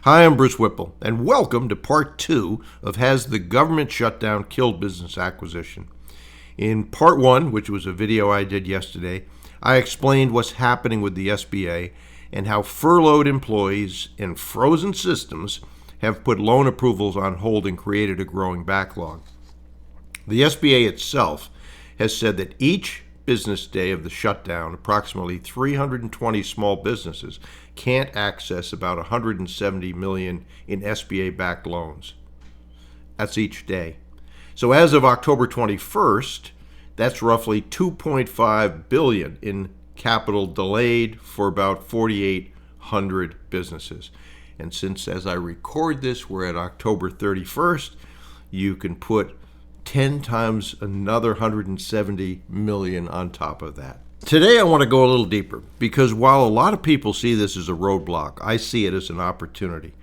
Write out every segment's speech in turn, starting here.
Hi, I'm Bruce Whipple, and welcome to part 2 of Has the Government Shutdown Killed Business Acquisition? In part 1, which was a video I did yesterday, I explained what's happening with the SBA and how furloughed employees and frozen systems have put loan approvals on hold and created a growing backlog. The SBA itself has said that each business day of the shutdown, approximately 320 small businesses can't access about $170 million in SBA-backed loans. That's each day. So as of October 21st, that's roughly $2.5 billion in capital delayed for about 4,800 businesses. And since, as I record this, we're at October 31st, you can put 10 times another 170 million on top of that. Today I want to go a little deeper because while a lot of people see this as a roadblock, I see it as an opportunity.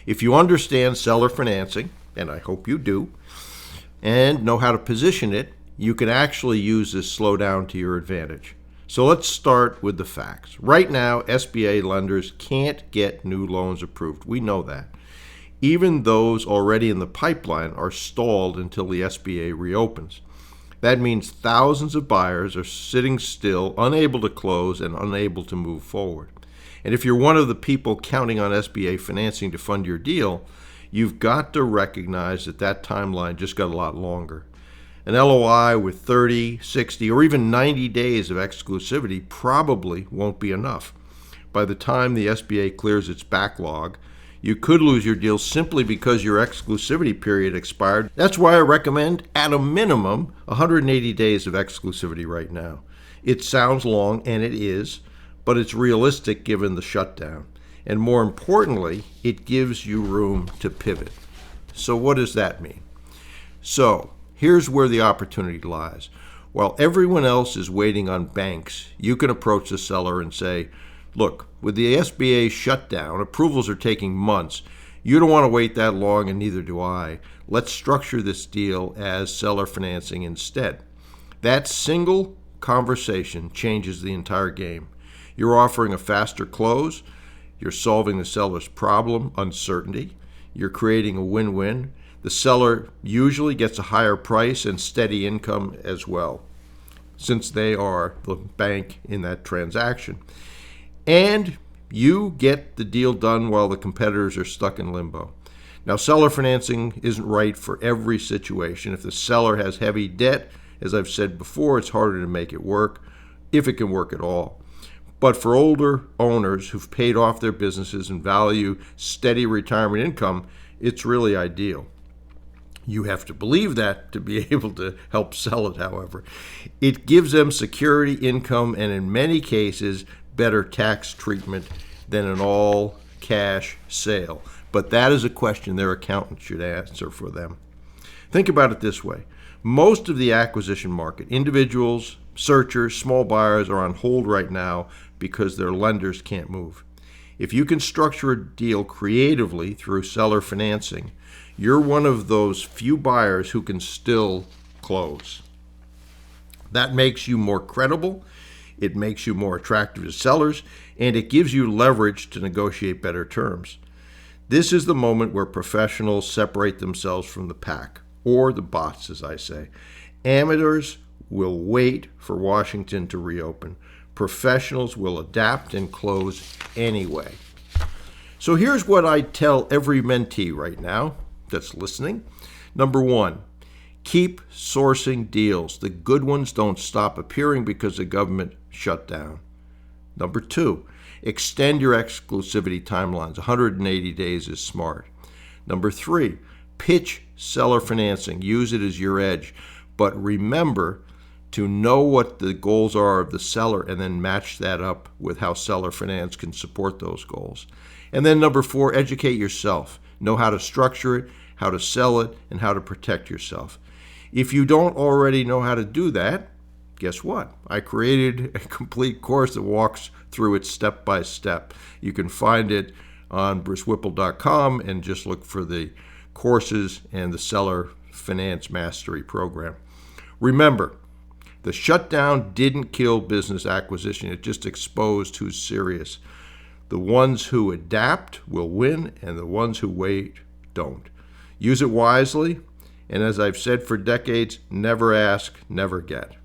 If you understand seller financing, and I hope you do, and know how to position it, you can actually use this slowdown to your advantage. So let's start with the facts. Right now, SBA lenders can't get new loans approved. We know that. Even those already in the pipeline are stalled until the SBA reopens. That means thousands of buyers are sitting still, unable to close and unable to move forward. And if you're one of the people counting on SBA financing to fund your deal, you've got to recognize that that timeline just got a lot longer. An LOI with 30, 60, or even 90 days of exclusivity probably won't be enough. By the time the SBA clears its backlog, you could lose your deal simply because your exclusivity period expired. That's why I recommend, at a minimum, 180 days of exclusivity right now. It sounds long, and it is, but it's realistic given the shutdown. And more importantly, it gives you room to pivot. So what does that mean? So here's where the opportunity lies. While everyone else is waiting on banks, you can approach the seller and say, look, with the SBA shutdown, approvals are taking months. You don't want to wait that long, and neither do I. Let's structure this deal as seller financing instead. That single conversation changes the entire game. You're offering a faster close. You're solving the seller's problem, uncertainty. You're creating a win-win. The seller usually gets a higher price and steady income as well, since they are the bank in that transaction. And you get the deal done while the competitors are stuck in limbo. Now, seller financing isn't right for every situation. If the seller has heavy debt, as I've said before, it's harder to make it work, if it can work at all. But for older owners who've paid off their businesses and value steady retirement income, it's really ideal. You have to believe that to be able to help sell it, however. It gives them security, income, and in many cases, better tax treatment than an all-cash sale. But that is a question their accountant should answer for them. Think about it this way. Most of the acquisition market, individuals, searchers, small buyers are on hold right now because their lenders can't move. If you can structure a deal creatively through seller financing, you're one of those few buyers who can still close. That makes you more credible. It makes you more attractive to sellers, and it gives you leverage to negotiate better terms. This is the moment where professionals separate themselves from the pack, or the bots, as I say. Amateurs will wait for Washington to reopen. Professionals will adapt and close anyway. So here's what I tell every mentee right now that's listening. Number one, keep sourcing deals. The good ones don't stop appearing because the government shut down. Number two, extend your exclusivity timelines. 180 days is smart. Number three, pitch seller financing. Use it as your edge. But remember to know what the goals are of the seller and then match that up with how seller finance can support those goals. And then number four, educate yourself. Know how to structure it, how to sell it, and how to protect yourself. If you don't already know how to do that, guess what? I created a complete course that walks through it step by step. You can find it on brucewhipple.com and just look for the courses and the Seller Finance Mastery program. Remember, the shutdown didn't kill business acquisition. It just exposed who's serious. The ones who adapt will win, and the ones who wait don't. Use it wisely, and as I've said for decades, never ask, never get.